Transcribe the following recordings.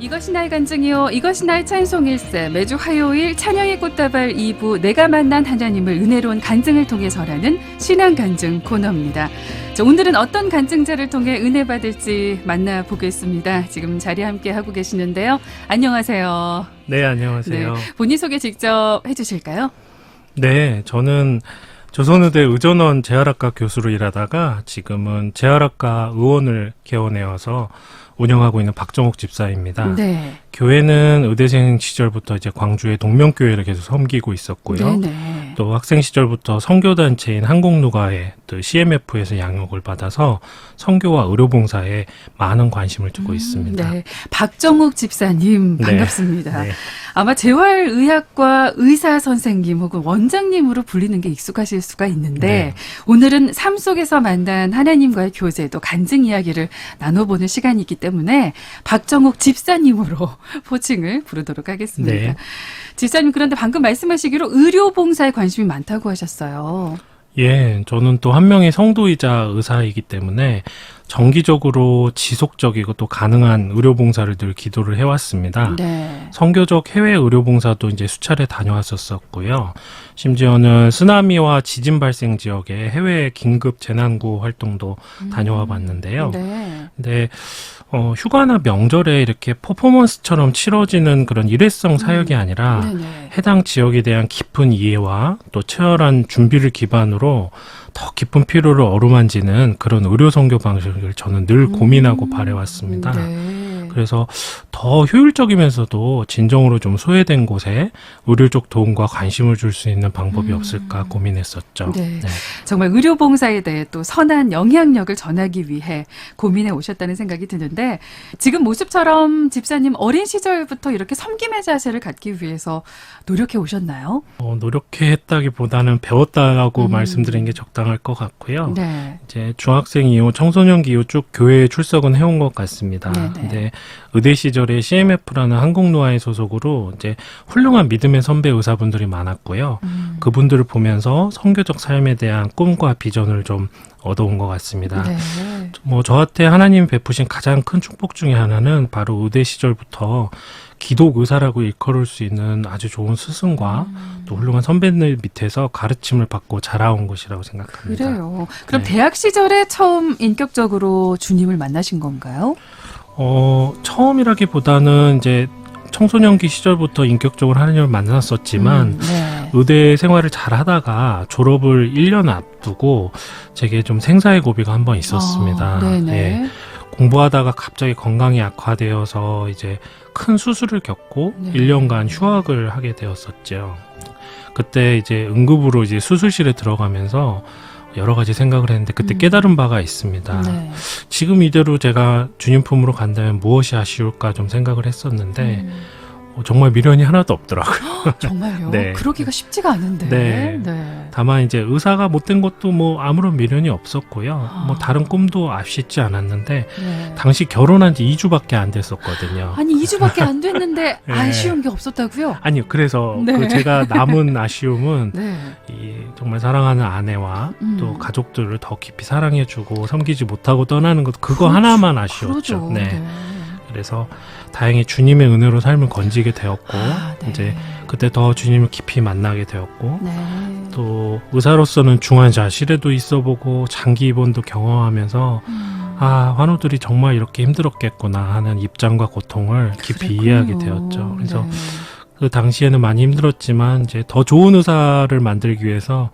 이것이 나의 간증이요 이것이 나의 찬송일세. 매주 화요일 찬양의 꽃다발 2부 내가 만난 하나님을 은혜로운 간증을 통해 전하는 신앙 간증 코너입니다. 자, 오늘은 어떤 간증자를 통해 은혜 받을지 만나보겠습니다. 지금 자리 함께 하고 계시는데요. 안녕하세요. 네, 안녕하세요. 네, 본인 소개 직접 해주실까요? 네, 저는 조선의대 의전원 재활학과 교수로 일하다가 지금은 재활학과 의원을 개원해와서 운영하고 있는 박정옥 집사입니다. 네. 교회는 의대생 시절부터 이제 광주의 동명교회를 계속 섬기고 있었고요. 네네. 또 학생 시절부터 선교단체인 한국누가회 또 CMF에서 양육을 받아서 선교와 의료봉사에 많은 관심을 두고 있습니다. 네, 박정욱 집사님 반갑습니다. 네. 아마 재활의학과 의사 선생님 혹은 원장님으로 불리는 게 익숙하실 수가 있는데 네. 오늘은 삶 속에서 만난 하나님과의 교제 또 간증 이야기를 나눠보는 시간이 있기 때문에 박정욱 집사님으로 호칭을 부르도록 하겠습니다. 네. 집사님, 그런데 방금 말씀하시기로 의료봉사에 관심이 많다고 하셨어요. 예, 저는 또 한 명의 성도이자 의사이기 때문에 정기적으로 지속적이고 또 가능한 의료봉사를 늘 기도를 해왔습니다. 네. 선교적 해외 의료봉사도 이제 수차례 다녀왔었고요. 심지어는 쓰나미와 지진 발생 지역의 해외 긴급 재난구 활동도 다녀와 봤는데요. 네. 근데 휴가나 명절에 이렇게 퍼포먼스처럼 치러지는 그런 일회성 사역이 아니라 네네. 해당 지역에 대한 깊은 이해와 또 치열한 준비를 기반으로 더 깊은 필요를 어루만지는 그런 의료 선교 방식을 저는 늘 고민하고 바래왔습니다. 네. 그래서 더 효율적이면서도 진정으로 좀 소외된 곳에 의료적 도움과 관심을 줄 수 있는 방법이 없을까 고민했었죠. 네. 정말 의료봉사에 대해 또 선한 영향력을 전하기 위해 고민해 오셨다는 생각이 드는데 지금 모습처럼 집사님 어린 시절부터 이렇게 섬김의 자세를 갖기 위해서 노력해 오셨나요? 노력했다기보다는 배웠다라고 말씀드리는 게 적당할 것 같고요. 네. 이제 중학생 이후 청소년기 이후 쭉 교회에 출석은 해온 것 같습니다. 네네. 근데 의대 시절에 CMF라는 한국노아회 소속으로 이제 훌륭한 믿음의 선배 의사분들이 많았고요. 그분들을 보면서 선교적 삶에 대한 꿈과 비전을 좀 얻어온 것 같습니다. 네. 저한테 하나님 베푸신 가장 큰 축복 중에 하나는 바로 의대 시절부터 기독 의사라고 일컬을 수 있는 아주 좋은 스승과 또 훌륭한 선배들 밑에서 가르침을 받고 자라온 것이라고 생각합니다. 그래요. 그럼 네. 대학 시절에 처음 인격적으로 주님을 만나신 건가요? 처음이라기보다는 이제 청소년기 시절부터 인격적으로 하나님을 만났었지만 네. 의대 생활을 잘 하다가 졸업을 1년 앞두고 제게 좀 생사의 고비가 한 번 있었습니다. 네네. 예. 공부하다가 갑자기 건강이 악화되어서 이제 큰 수술을 겪고 네. 1년간 휴학을 하게 되었었죠. 그때 이제 응급으로 이제 수술실에 들어가면서 여러 가지 생각을 했는데 그때 깨달은 바가 있습니다. 네. 지금 이대로 제가 주님 품으로 간다면 무엇이 아쉬울까 좀 생각을 했었는데 정말 미련이 하나도 없더라고요. 정말요? 네. 그러기가 쉽지가 않은데. 네. 네. 다만 이제 의사가 못된 것도 뭐 아무런 미련이 없었고요. 뭐 다른 꿈도 앞쉽지 않았는데 네. 당시 결혼한 지 2주밖에 안 됐었거든요. 아니 2주밖에 안 됐는데 네. 아쉬운 게 없었다고요? 아니요. 그래서 네. 그 제가 남은 아쉬움은 네. 이 정말 사랑하는 아내와 또 가족들을 더 깊이 사랑해주고 섬기지 못하고 떠나는 것 그거 하나만 아쉬웠죠. 그러죠. 네. 그래서 다행히 주님의 은혜로 삶을 건지게 되었고 네. 이제 그때 더 주님을 깊이 만나게 되었고 네. 또 의사로서는 중환자실에도 있어보고 장기 입원도 경험하면서 환우들이 정말 이렇게 힘들었겠구나 하는 입장과 고통을 깊이 그랬군요. 이해하게 되었죠. 그래서 네. 그 당시에는 많이 힘들었지만 이제 더 좋은 의사를 만들기 위해서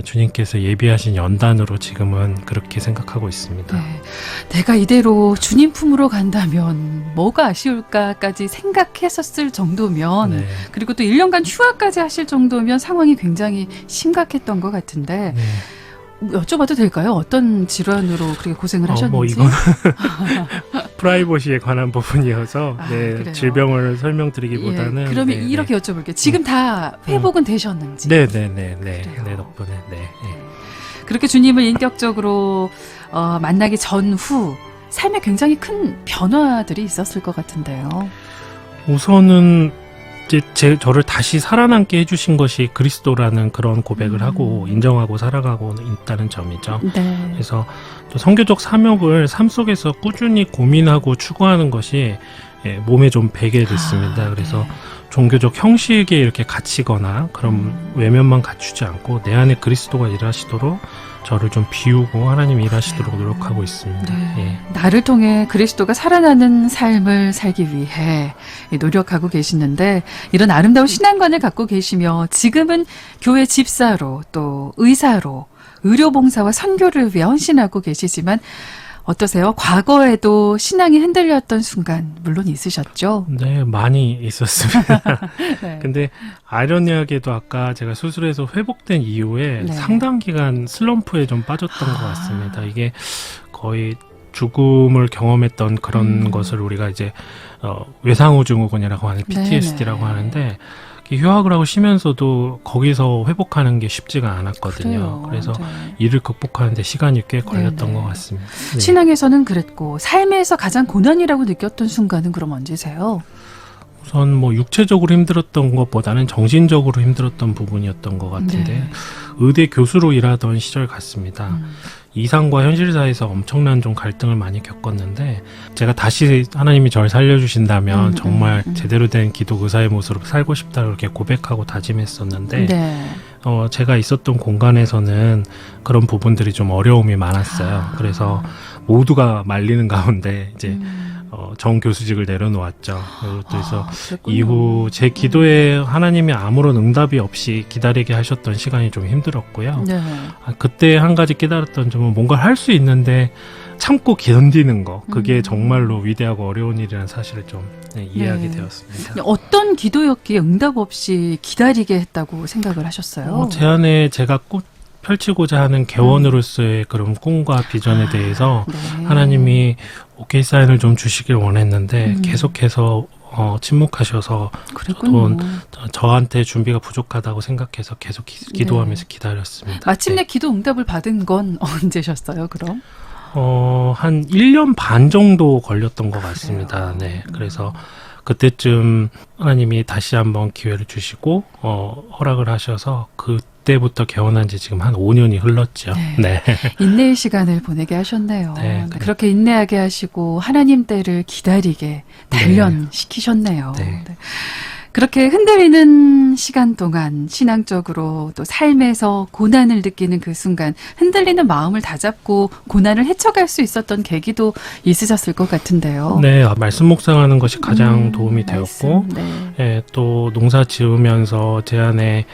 주님께서 예비하신 연단으로 지금은 그렇게 생각하고 있습니다. 네. 내가 이대로 주님 품으로 간다면 뭐가 아쉬울까까지 생각했었을 정도면 네. 그리고 또 1년간 휴학까지 하실 정도면 상황이 굉장히 심각했던 것 같은데 네. 여쭤봐도 될까요? 어떤 질환으로 그렇게 고생을 하셨는지? 뭐 이거는 프라이버시에 관한 부분이어서 그래요? 질병을 설명드리기보다는 예, 그러면 이렇게 여쭤볼게요. 지금 다 회복은 되셨는지? 네네네 그래요. 네 덕분에 네. 그렇게 주님을 인격적으로 만나기 전후 삶에 굉장히 큰 변화들이 있었을 것 같은데요. 우선은 이제 저를 다시 살아남게 해주신 것이 그리스도라는 그런 고백을 하고 인정하고 살아가고 있다는 점이죠. 네. 그래서 또 선교적 사명을 삶 속에서 꾸준히 고민하고 추구하는 것이 몸에 좀 배게 됐습니다. 그래서 네. 종교적 형식에 이렇게 갇히거나 그런 외면만 갖추지 않고 내 안에 그리스도가 일하시도록 저를 좀 비우고 하나님이 일하시도록 노력하고 있습니다. 네. 나를 통해 그리스도가 살아나는 삶을 살기 위해 노력하고 계시는데 이런 아름다운 신앙관을 갖고 계시며 지금은 교회 집사로 또 의사로 의료봉사와 선교를 위해 헌신하고 계시지만 어떠세요? 과거에도 신앙이 흔들렸던 순간 물론 있으셨죠? 네, 많이 있었습니다. 네. 근데 아이러니하게도 아까 제가 수술해서 회복된 이후에 네. 상당 기간 슬럼프에 좀 빠졌던 것 같습니다. 이게 거의 죽음을 경험했던 그런 것을 우리가 이제 외상후증후군이라고 하는 PTSD라고 네네. 하는데 휴학을 하고 쉬면서도 거기서 회복하는 게 쉽지가 않았거든요. 그래요. 그래서 네. 이를 극복하는 데 시간이 꽤 걸렸던 네네. 것 같습니다. 네. 신앙에서는 그랬고 삶에서 가장 고난이라고 느꼈던 순간은 그럼 언제세요? 우선 뭐 육체적으로 힘들었던 것보다는 정신적으로 힘들었던 부분이었던 것 같은데 네. 의대 교수로 일하던 시절 같습니다. 이상과 현실 사이에서 엄청난 좀 갈등을 많이 겪었는데 제가 다시 하나님이 저를 살려주신다면 정말 제대로 된 기독 의사의 모습으로 살고 싶다 그렇게 고백하고 다짐했었는데 네. 제가 있었던 공간에서는 그런 부분들이 좀 어려움이 많았어요. 그래서 모두가 말리는 가운데 이제 정 교수직을 내려놓았죠. 그래서 그랬군요. 이후 제 기도에 하나님이 아무런 응답이 없이 기다리게 하셨던 시간이 좀 힘들었고요. 네. 그때 한 가지 깨달았던 점은 뭔가를 할 수 있는데 참고 견디는 거 그게 정말로 위대하고 어려운 일이라는 사실을 좀 이해하게 네. 되었습니다. 어떤 기도였기에 응답 없이 기다리게 했다고 생각을 하셨어요? 제 안에 제가 꼭 펼치고자 하는 개원으로서의 그런 꿈과 비전에 대해서 네. 하나님이 오케이 사인을 좀 주시길 원했는데 계속해서 침묵하셔서 그랬군요. 저한테 준비가 부족하다고 생각해서 계속 기도하면서 기다렸습니다. 마침내 기도 응답을 받은 건 언제셨어요, 그럼? 한 1년 반 정도 걸렸던 것 같습니다. 네. 그래서 그때쯤 하나님이 다시 한번 기회를 주시고 허락을 하셔서 그때부터 개원한 지 지금 한 5년이 흘렀죠. 네. 네. 인내의 시간을 보내게 하셨네요. 네, 그렇게 인내하게 하시고 하나님 때를 기다리게 단련시키셨네요. 네. 네. 그렇게 흔들리는 시간 동안 신앙적으로 또 삶에서 고난을 느끼는 그 순간 흔들리는 마음을 다잡고 고난을 헤쳐갈 수 있었던 계기도 있으셨을 것 같은데요. 네, 말씀 묵상하는 것이 가장 도움이 되었고, 말씀, 네. 예, 또 농사 지으면서 제 안에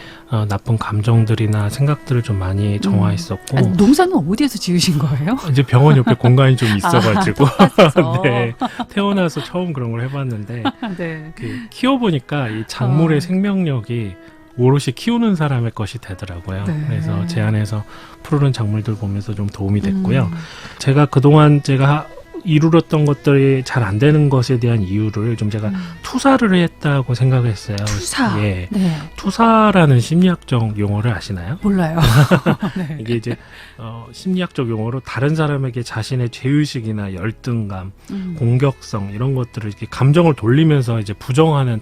나쁜 감정들이나 생각들을 좀 많이 정화했었고, 아니, 농사는 어디에서 지으신 거예요? 이제 병원 옆에 공간이 좀 있어가지고, 똑같아서. 네, 태어나서 처음 그런 걸 해봤는데, 네. 키워보니까 이 작물의 생명력이 오롯이 키우는 사람의 것이 되더라고요. 네. 그래서 제 안에서 푸르른 작물들 보면서 좀 도움이 됐고요. 제가 그동안 제가 이루었던 것들이 잘 안 되는 것에 대한 이유를 좀 제가 투사를 했다고 생각했어요. 투사. 예. 네. 투사라는 심리학적 용어를 아시나요? 몰라요. 네. 이게 이제 심리학적 용어로 다른 사람에게 자신의 죄의식이나 열등감, 공격성 이런 것들을 이렇게 감정을 돌리면서 이제 부정하는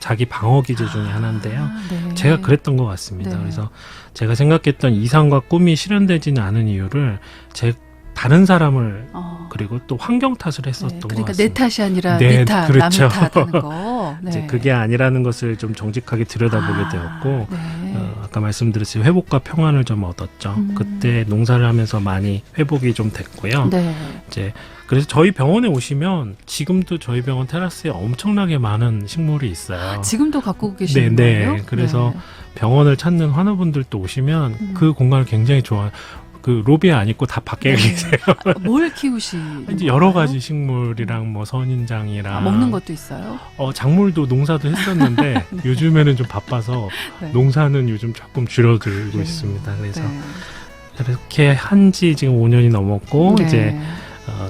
자기 방어 기제 중에 하나인데요. 네. 제가 그랬던 것 같습니다. 네. 그래서 제가 생각했던 이상과 꿈이 실현되지는 않은 이유를 다른 사람을 그리고 또 환경 탓을 했었던 것 그러니까 같습니다. 내 탓이 아니라 네, 네 탓, 그렇죠. 남의 탓하는 거. 네. 이제 그게 아니라는 것을 좀 정직하게 들여다보게 되었고 네. 아까 말씀드렸듯이 회복과 평안을 좀 얻었죠. 그때 농사를 하면서 많이 회복이 좀 됐고요. 네. 이제 그래서 저희 병원에 오시면 지금도 저희 병원 테라스에 엄청나게 많은 식물이 있어요. 지금도 갖고 계시는 네. 거예요? 그래서 네. 병원을 찾는 환우분들도 오시면 그 공간을 굉장히 좋아해요. 그 로비에 안 있고 다 밖에 계세요. 뭘 키우시는 이제 여러 가지 식물이랑 뭐 선인장이랑 먹는 것도 있어요? 작물도 농사도 했었는데 요즘에는 좀 바빠서 네. 농사는 요즘 조금 줄어들고 있습니다. 그래서 네. 이렇게 한지 지금 5년이 넘었고 네. 이제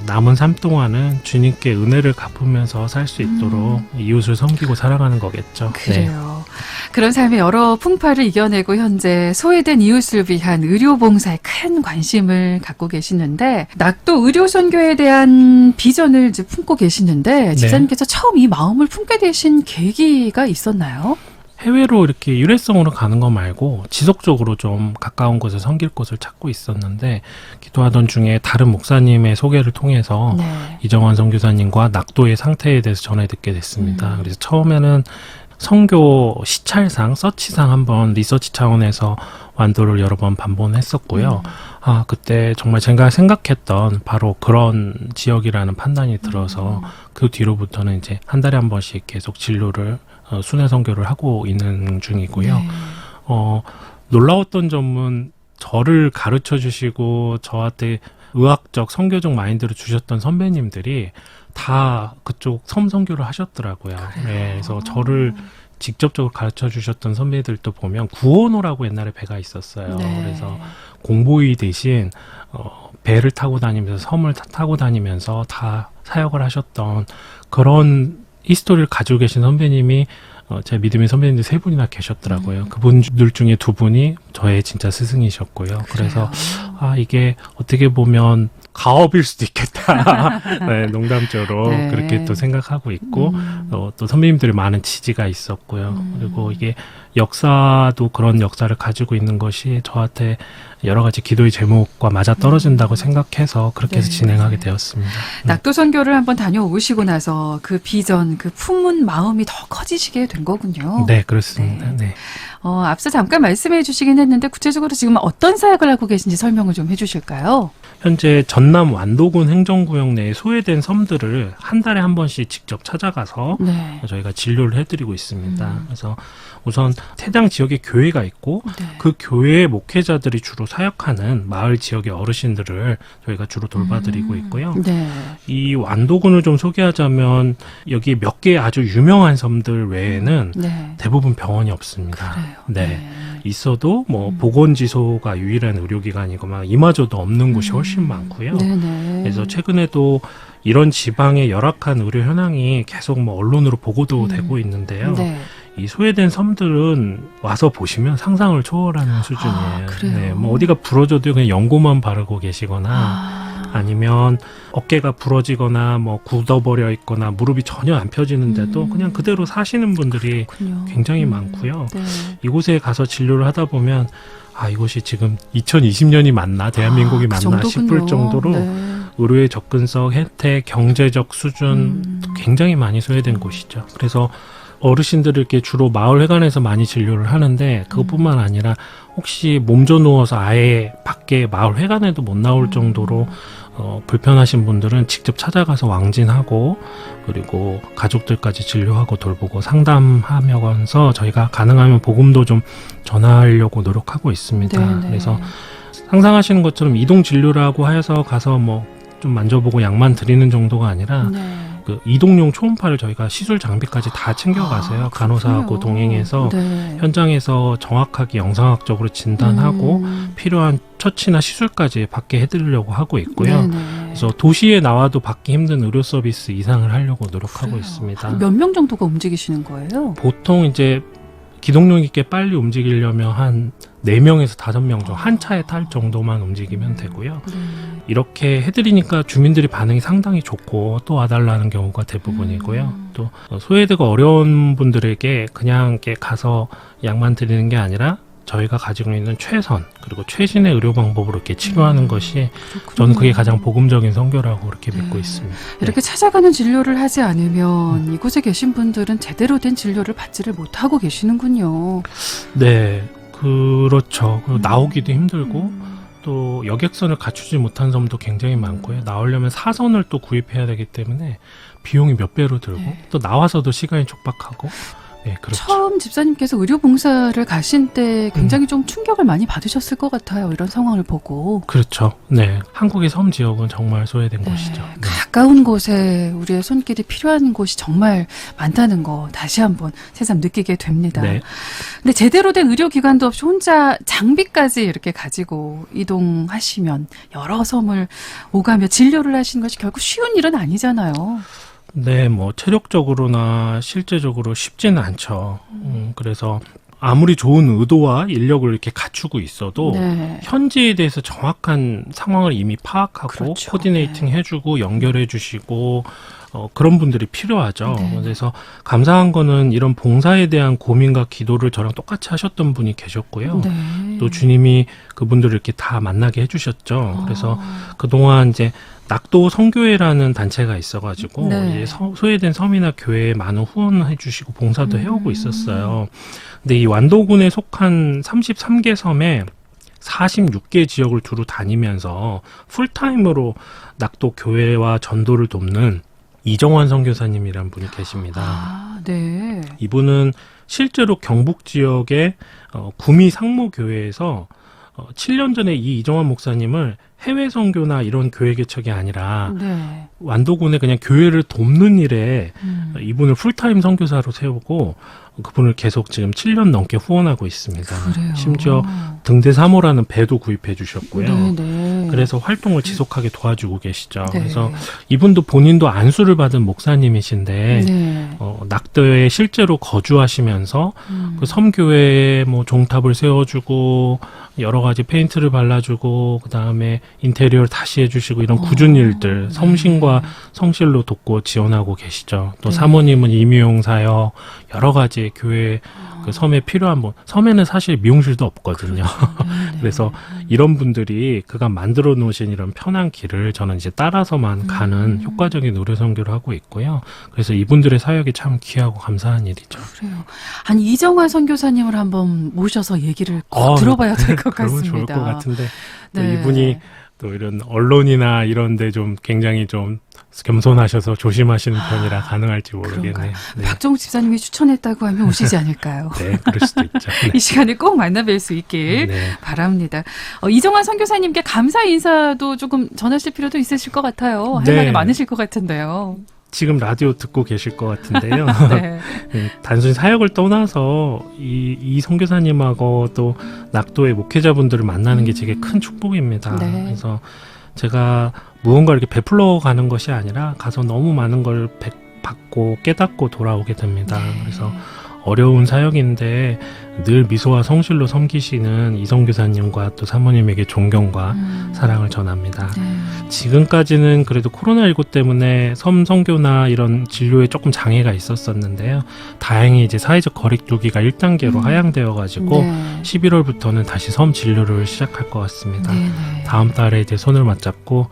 남은 삶 동안은 주님께 은혜를 갚으면서 살 수 있도록 이웃을 섬기고 살아가는 거겠죠. 네. 그래요. 그런 삶의 여러 풍파를 이겨내고 현재 소외된 이웃을 위한 의료봉사에 큰 관심을 갖고 계시는데 낙도 의료선교에 대한 비전을 이제 품고 계시는데 집사님께서 처음 이 마음을 품게 되신 계기가 있었나요? 해외로 이렇게 일회성으로 가는 거 말고 지속적으로 좀 가까운 곳에 섬길 곳을 찾고 있었는데 기도하던 중에 다른 목사님의 소개를 통해서 이정원 선교사님과 낙도의 상태에 대해서 전해 듣게 됐습니다. 그래서 처음에는 선교 시찰상, 서치상 한번 리서치 차원에서 완도를 여러 번 방문했었고요. 그때 정말 제가 생각했던 바로 그런 지역이라는 판단이 들어서 그 뒤로부터는 이제 한 달에 한 번씩 계속 진료를 순회 선교를 하고 있는 중이고요. 놀라웠던 점은 저를 가르쳐 주시고 저한테 의학적, 선교적 마인드를 주셨던 선배님들이 다 그쪽 섬 선교를 하셨더라고요. 네, 그래서 저를 직접적으로 가르쳐 주셨던 선배들도 보면 구원호라고 옛날에 배가 있었어요. 그래서 공보위 대신 배를 타고 다니면서 섬을 타고 다니면서 다 사역을 하셨던 그런 히스토리를 가지고 계신 선배님이 제 믿음의 선배님들 3분이나 계셨더라고요. 그분들 중에 2분이 저의 진짜 스승이셨고요. 그래서 이게 어떻게 보면 가업일 수도 있겠다. 네, 농담적으로 그렇게 또 생각하고 있고 또 선배님들의 많은 지지가 있었고요. 그리고 이게 역사도 그런 역사를 가지고 있는 것이 저한테 여러 가지 기도의 제목과 맞아 떨어진다고 생각해서 그렇게 해서 진행하게 되었습니다. 낙도 선교를 한번 다녀오시고 나서 그 비전, 그 품은 마음이 더 커지시게 된 거군요. 네, 그렇습니다. 네. 앞서 잠깐 말씀해 주시긴 했는데 구체적으로 지금 어떤 사역을 하고 계신지 설명을 좀 해주실까요? 현재 전남 완도군 행정구역 내에 소외된 섬들을 한 달에 한 번씩 직접 찾아가서 저희가 진료를 해드리고 있습니다. 그래서 우선 해당 지역에 교회가 있고 그 교회의 목회자들이 주로 사역하는 마을 지역의 어르신들을 저희가 주로 돌봐드리고 있고요. 이 완도군을 좀 소개하자면 여기 몇 개의 아주 유명한 섬들 외에는 대부분 병원이 없습니다. 있어도 뭐 보건지소가 유일한 의료기관이고 막 이마저도 없는 곳이 훨씬 많고요. 그래서 최근에도 이런 지방의 열악한 의료 현황이 계속 뭐 언론으로 보고도 되고 있는데요. 이 소외된 섬들은 와서 보시면 상상을 초월하는 수준이에요. 뭐 어디가 부러져도 그냥 연고만 바르고 계시거나 아니면 어깨가 부러지거나 뭐 굳어버려 있거나 무릎이 전혀 안 펴지는데도 그냥 그대로 사시는 분들이 굉장히 많고요. 이곳에 가서 진료를 하다 보면 이곳이 지금 2020년이 맞나 대한민국이 맞나 싶을 정도로 의료의 접근성, 혜택, 경제적 수준 굉장히 많이 소외된 곳이죠. 그래서 어르신들을 이렇게 주로 마을회관에서 많이 진료를 하는데 그것뿐만 아니라 혹시 몸져 누워서 아예 밖에 마을회관에도 못 나올 정도로 불편하신 분들은 직접 찾아가서 왕진하고 그리고 가족들까지 진료하고 돌보고 상담하면서 저희가 가능하면 복음도 좀 전하려고 노력하고 있습니다. 그래서 상상하시는 것처럼 이동 진료라고 해서 가서 뭐 좀 만져보고 약만 드리는 정도가 아니라 그 이동용 초음파를 저희가 시술 장비까지 다 챙겨가서요. 간호사하고 동행해서 현장에서 정확하게 영상학적으로 진단하고 필요한 처치나 시술까지 받게 해드리려고 하고 있고요. 그래서 도시에 나와도 받기 힘든 의료 서비스 이상을 하려고 노력하고 있습니다. 몇 명 정도가 움직이시는 거예요? 보통 이제 기동력 있게 빨리 움직이려면 한 4명에서 5명 정도 한 차에 탈 정도만 움직이면 되고요. 이렇게 해드리니까 주민들이 반응이 상당히 좋고 또 와달라는 경우가 대부분이고요. 또 소외되고 어려운 분들에게 그냥 이렇게 가서 약만 드리는 게 아니라 저희가 가지고 있는 최선 그리고 최신의 의료 방법으로 이렇게 치료하는 것이 저는 그게 가장 복음적인 선교라고 그렇게 믿고 있습니다. 이렇게 찾아가는 진료를 하지 않으면 이곳에 계신 분들은 제대로 된 진료를 받지를 못하고 계시는군요. 네, 그렇죠. 나오기도 힘들고 또 여객선을 갖추지 못한 섬도 굉장히 많고요. 나오려면 사선을 또 구입해야 되기 때문에 비용이 몇 배로 들고 또 나와서도 시간이 촉박하고 그렇죠. 처음 집사님께서 의료봉사를 가신 때 굉장히 좀 충격을 많이 받으셨을 것 같아요. 이런 상황을 보고. 그렇죠. 네, 한국의 섬 지역은 정말 소외된 곳이죠. 가까운 곳에 우리의 손길이 필요한 곳이 정말 많다는 거 다시 한번 새삼 느끼게 됩니다. 근데 제대로 된 의료기관도 없이 혼자 장비까지 이렇게 가지고 이동하시면 여러 섬을 오가며 진료를 하시는 것이 결국 쉬운 일은 아니잖아요. 네, 뭐 체력적으로나 실제적으로 쉽지는 않죠. 그래서 아무리 좋은 의도와 인력을 이렇게 갖추고 있어도 네. 현지에 대해서 정확한 상황을 이미 파악하고 그렇죠. 코디네이팅 네. 해주고 연결해 주시고 그런 분들이 필요하죠. 네. 그래서 감사한 거는 이런 봉사에 대한 고민과 기도를 저랑 똑같이 하셨던 분이 계셨고요. 네. 또 주님이 그분들을 이렇게 다 만나게 해주셨죠. 그래서 아. 그동안 이제 낙도 선교회라는 단체가 있어가지고 네. 이제 소외된 섬이나 교회에 많은 후원을 해주시고 봉사도 해오고 있었어요. 근데 이 완도군에 속한 33개 섬에 46개 지역을 두루 다니면서 풀타임으로 낙도 교회와 전도를 돕는 이정환 선교사님이라는 분이 계십니다. 아, 네. 이분은 실제로 경북 지역의 구미 상무교회에서 7년 전에 이 이정환 목사님을 해외 선교나 이런 교회 개척이 아니라 네. 완도군에 그냥 교회를 돕는 일에 이분을 풀타임 선교사로 세우고 그분을 계속 지금 7년 넘게 후원하고 있습니다. 그래요. 심지어 등대 3호라는 배도 구입해 주셨고요. 네, 네. 그래서 활동을 지속하게 도와주고 계시죠. 네. 그래서 이분도 본인도 안수를 받은 목사님이신데 네. 낙도에 실제로 거주하시면서 그 섬교회에 뭐 종탑을 세워주고 여러 가지 페인트를 발라주고 그 다음에 인테리어를 다시 해주시고 이런 굳은 일들 섬신과 성실로 돕고 지원하고 계시죠. 또 네. 사모님은 임의용 사역 여러 가지 교회 그 섬에 필요한 뭐 섬에는 사실 미용실도 없거든요. 네, 그래서 이런 분들이 그가 만들어 놓으신 이런 편한 길을 저는 이제 따라서만 가는 효과적인 의료 선교를 하고 있고요. 그래서 이분들의 사역이 참 귀하고 감사한 일이죠. 그래요. 아니 이정환 선교사님을 한번 모셔서 얘기를 꼭 들어봐야 될 것 그러면 같습니다. 좋을 것 같은데 또 네. 이분이 또 이런 언론이나 이런데 좀 굉장히 좀 겸손하셔서 조심하시는 편이라 가능할지 모르겠네요. 그런가요? 네. 박정욱 집사님이 추천했다고 하면 오시지 않을까요? 네, 그럴 수도 있죠. 네. 이 시간에 꼭 만나뵐 수 있길 네. 바랍니다. 이정환 선교사님께 감사 인사도 조금 전하실 필요도 있으실 것 같아요. 할 네. 말이 많으실 것 같은데요. 지금 라디오 듣고 계실 것 같은데요. 네. 네, 단순히 사역을 떠나서 이 선교사님하고 또 낙도의 목회자분들을 만나는 게 되게 큰 축복입니다. 네. 그래서 제가 무언가 이렇게 베풀러 가는 것이 아니라 가서 너무 많은 걸 받고 깨닫고 돌아오게 됩니다. 네. 그래서 어려운 사역인데 늘 미소와 성실로 섬기시는 이 선교사님과 또 사모님에게 존경과 사랑을 전합니다. 네. 지금까지는 그래도 코로나19 때문에 섬 선교나 이런 진료에 조금 장애가 있었었는데요. 다행히 이제 사회적 거리두기가 1단계로 하향되어 가지고 네. 11월부터는 다시 섬 진료를 시작할 것 같습니다. 네, 네. 다음 달에 이제 손을 맞잡고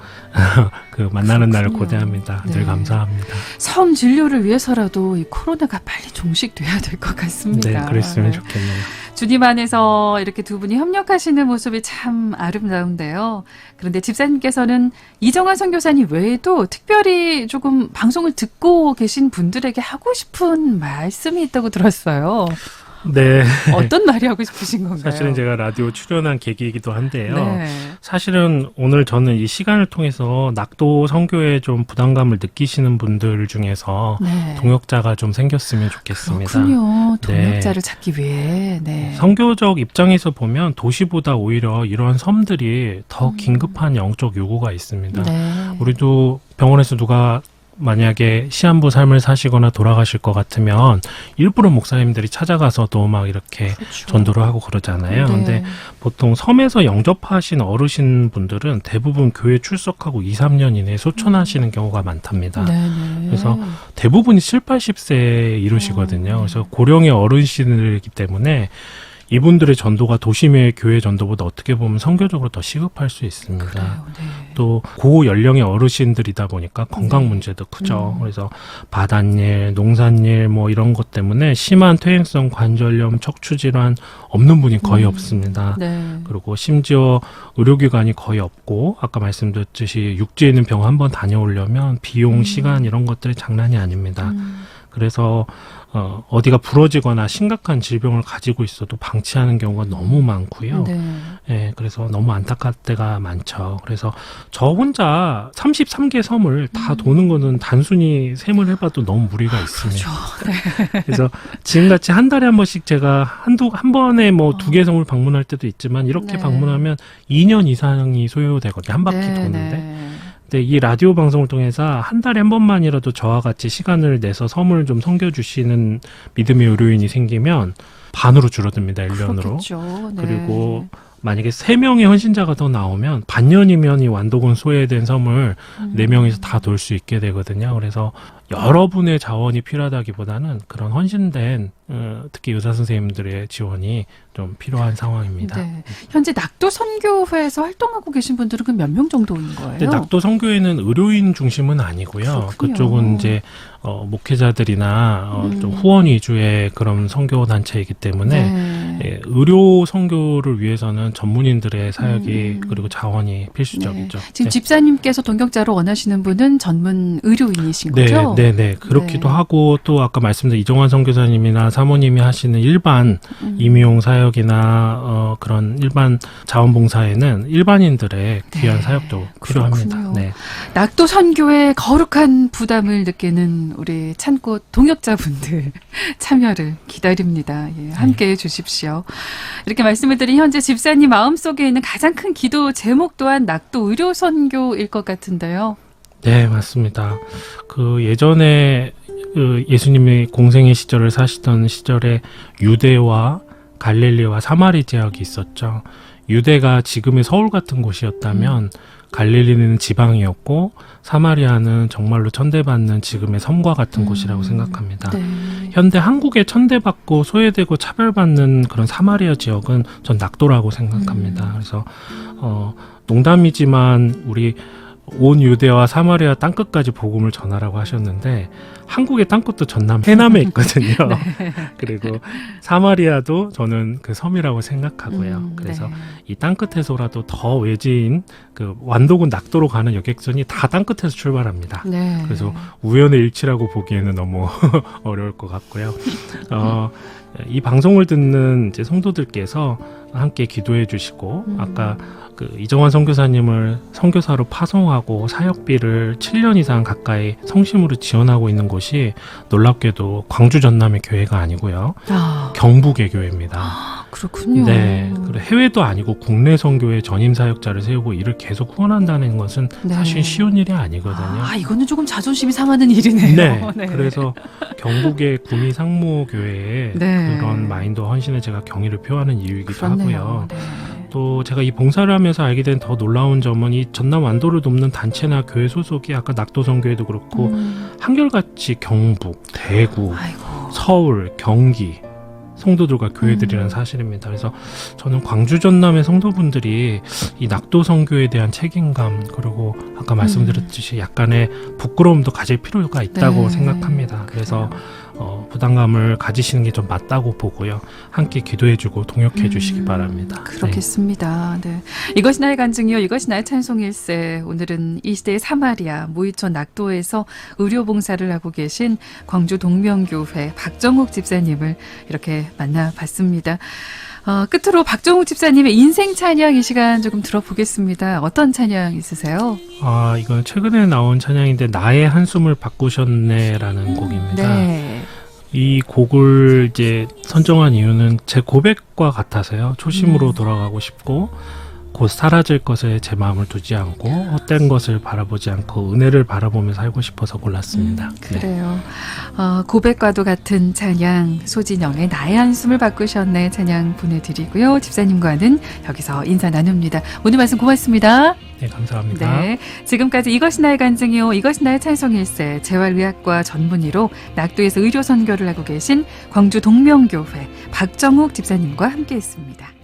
그 만나는 날을 그렇군요. 고대합니다. 네. 늘 감사합니다. 섬 진료를 위해서라도 이 코로나가 빨리 종식돼야 될 것 같습니다. 네, 그랬으면 네. 좋겠네요. 주님 안에서 이렇게 두 분이 협력하시는 모습이 참 아름다운데요. 그런데 집사님께서는 이정환 선교사님 외에도 특별히 조금 방송을 듣고 계신 분들에게 하고 싶은 말씀이 있다고 들었어요. 네. 어떤 말이 하고 싶으신 건가요? 사실은 제가 라디오 출연한 계기이기도 한데요. 네. 사실은 오늘 저는 이 시간을 통해서 낙도 선교에 좀 부담감을 느끼시는 분들 중에서 네. 동역자가 좀 생겼으면 좋겠습니다. 그렇군요. 네. 동역자를 찾기 위해. 네. 선교적 입장에서 보면 도시보다 오히려 이런 섬들이 더 긴급한 영적 요구가 있습니다. 네. 우리도 병원에서 누가 만약에 시한부 삶을 사시거나 돌아가실 것 같으면 일부러 목사님들이 찾아가서도 막 이렇게 그렇죠. 전도를 하고 그러잖아요. 네. 근데 보통 섬에서 영접하신 어르신 분들은 대부분 교회 출석하고 2, 3년 이내에 소천하시는 경우가 많답니다. 네, 네. 그래서 대부분이 7, 80세에 이르시거든요. 그래서 고령의 어르신들이기 때문에 이분들의 전도가 도심의 교회 전도보다 어떻게 보면 선교적으로 더 시급할 수 있습니다. 그래요. 네. 또 고연령의 어르신들이다 보니까 건강 네. 문제도 크죠. 그래서 바닷일, 농산일 뭐 이런 것 때문에 심한 퇴행성 관절염, 척추질환 없는 분이 거의 없습니다. 네. 그리고 심지어 의료기관이 거의 없고 아까 말씀드렸듯이 육지에 있는 병원 한번 다녀오려면 비용, 시간 이런 것들이 장난이 아닙니다. 그래서 어디가 부러지거나 심각한 질병을 가지고 있어도 방치하는 경우가 너무 많고요. 네. 예, 그래서 너무 안타까울 때가 많죠. 그래서 저 혼자 33개 섬을 다 도는 거는 단순히 셈을 해봐도 너무 무리가 있습니다. 그렇죠. 그래서 지금같이 한 달에 한 번씩 제가 한 번에 뭐 2개 섬을 방문할 때도 있지만 이렇게 네. 방문하면 2년 이상이 소요되거든요. 한 바퀴 네, 도는데. 네. 근데 이 라디오 방송을 통해서 한 달에 한 번만이라도 저와 같이 시간을 내서 섬을 좀 섬겨주시는 믿음의 의료인이 생기면 반으로 줄어듭니다. 1년으로. 그렇겠죠. 네. 그리고 만약에 3명의 헌신자가 더 나오면 반년이면 이 완도군 소외된 섬을 4명이서 다 돌 수 있게 되거든요. 그래서 여러분의 자원이 필요하다기보다는 그런 헌신된 특히 의사 선생님들의 지원이 좀 필요한 상황입니다. 네. 현재 낙도 선교회에서 활동하고 계신 분들은 그 몇 명 정도인 거예요? 근데 낙도 선교회는 의료인 중심은 아니고요. 그렇군요. 그쪽은 이제 목회자들이나 좀 후원 위주의 그런 선교 단체이기 때문에 네. 예, 의료 선교를 위해서는 전문인들의 사역이 그리고 자원이 필수적이죠. 지금 네. 집사님께서 동역자로 원하시는 분은 전문 의료인이신 거죠? 네. 그렇기도 네. 하고 또 아까 말씀드린 이정환 선교사님이나 사모님이 하시는 일반 임용 사역이나 그런 일반 자원봉사에는 일반인들의 귀한 네. 사역도 필요합니다. 그렇군요. 네. 낙도 선교의 거룩한 부담을 느끼는 우리 찬꽃 동역자분들 참여를 기다립니다. 예, 함께해 주십시오. 이렇게 말씀을 드린 현재 집사님 마음속에 있는 가장 큰 기도 제목 또한 낙도 의료 선교일 것 같은데요. 네, 맞습니다. 그 예전에 그 예수님이 공생의 시절을 사시던 시절에 유대와 갈릴리와 사마리 지역이 있었죠. 유대가 지금의 서울 같은 곳이었다면 갈릴리는 지방이었고 사마리아는 정말로 천대받는 지금의 섬과 같은 곳이라고 생각합니다. 네. 현대 한국에 천대받고 소외되고 차별받는 그런 사마리아 지역은 전 낙도라고 생각합니다. 그래서 농담이지만 우리 온 유대와 사마리아 땅끝까지 복음을 전하라고 하셨는데 한국의 땅끝도 전남 해남에 있거든요. 네. 그리고 사마리아도 저는 그 섬이라고 생각하고요. 그래서 네. 이 땅끝에서라도 더 외지인 그 완도군 낙도로 가는 여객선이 다 땅끝에서 출발합니다. 네. 그래서 우연의 일치라고 보기에는 너무 어려울 것 같고요. 이 방송을 듣는 이제 성도들께서 함께 기도해 주시고 아까 그 이정환 선교사님을 선교사로 파송하고 사역비를 7년 이상 가까이 성심으로 지원하고 있는 곳이 놀랍게도 광주 전남의 교회가 아니고요. 경북의 교회입니다. 그렇군요. 네. 그리고 해외도 아니고 국내 선교회 전임 사역자를 세우고 이를 계속 후원한다는 것은 네. 사실 쉬운 일이 아니거든요. 이거는 조금 자존심이 상하는 일이네요. 네. 네. 그래서 경북의 구미 상무교회에 네. 그런 마인드 헌신에 제가 경의를 표하는 이유이기도 그렇네요. 하고요. 네. 또 제가 이 봉사를 하면서 알게 된 더 놀라운 점은 이 전남 완도를 돕는 단체나 교회 소속이 아까 낙도선교회도 그렇고 한결같이 경북, 대구, 아이고. 서울, 경기 성도들과 교회들이라는 사실입니다. 그래서 저는 광주 전남의 성도분들이 이 낙도 선교에 대한 책임감 그리고 아까 말씀드렸듯이 약간의 부끄러움도 가질 필요가 있다고 네. 생각합니다. 그래서 부담감을 가지시는 게 좀 맞다고 보고요. 함께 기도해주고 동역해주시기 바랍니다. 그렇겠습니다. 네. 이것이 나의 간증이요, 이것이 나의 찬송일세. 오늘은 이 시대의 사마리아 모이촌 낙도에서 의료봉사를 하고 계신 광주 동명교회 박정욱 집사님을 이렇게 만나봤습니다. 끝으로 박정욱 집사님의 인생 찬양 이 시간 조금 들어보겠습니다. 어떤 찬양 있으세요? 이건 최근에 나온 찬양인데 나의 한숨을 바꾸셨네라는 곡입니다. 네. 이 곡을 이제 선정한 이유는 제 고백과 같아서요. 초심으로 돌아가고 싶고 곧 사라질 것에 제 마음을 두지 않고 헛된 것을 바라보지 않고 은혜를 바라보며 살고 싶어서 골랐습니다. 그래요. 고백과도 같은 찬양 소진영의 나의 한숨을 바꾸셨네 찬양 보내드리고요. 집사님과는 여기서 인사 나눕니다. 오늘 말씀 고맙습니다. 네, 감사합니다. 네, 지금까지 이것이 나의 간증이요, 이것이 나의 찬송일세 재활의학과 전문의로 낙도에서 의료 선교를 하고 계신 광주 동명교회 박정욱 집사님과 함께했습니다.